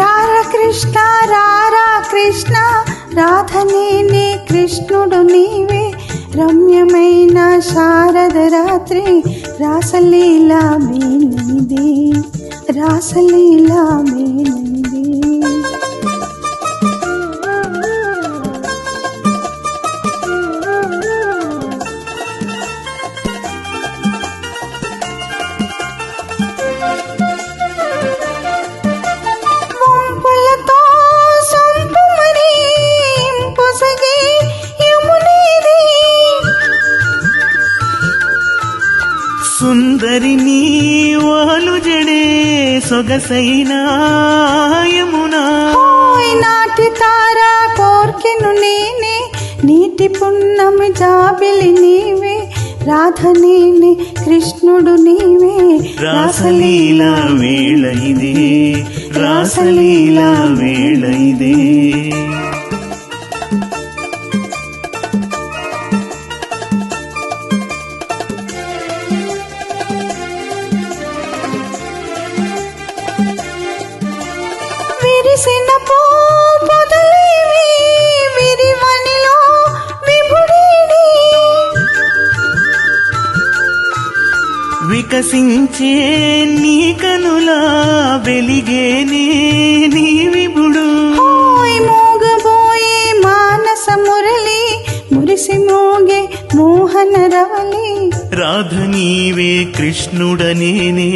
రారా కృష్ణ రారా కృష్ణ రాధనేనే కృష్ణుడు నీవే రమ్యమైన శారద రాత్రి రాసలీలా మేనిదే రాసలీలా మేనిదే సుందరి నీ వాలు జడే సొగసైన యమునా నాటి తారా కోర్కెను నేనే నీటి పున్నమి జాబిలి నీవే రాధ నేనే కృష్ణుడు నీవే రాసలీలా వేళ ఇదే రాసలీలా వేళ ఇదే విరిసిన పొదలేవి విరివనిలో విభుడేడి వికసించే నీ కనులా వెలిగేనే నీ విభుడు మోగబోయే మానస మురళి మురిసి మోగే మోహన రవలి రాధ నీవే కృష్ణుడనేనే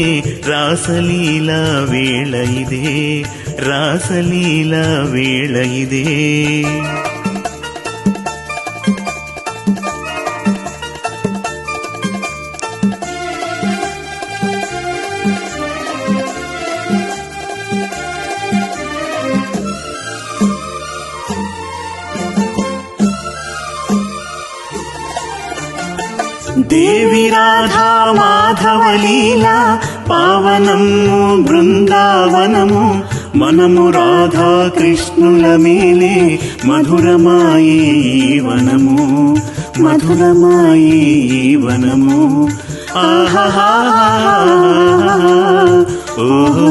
రాసలీలా వేళ ఇదే రాసలీలా వేళ ఇదే దేవి రాధా మాధవలీలా పావనము బృందావనము మనము రాధా కృష్ణుల మేలే మధురమాయే వనము మధురమాయే వనము ఆహా ఓహో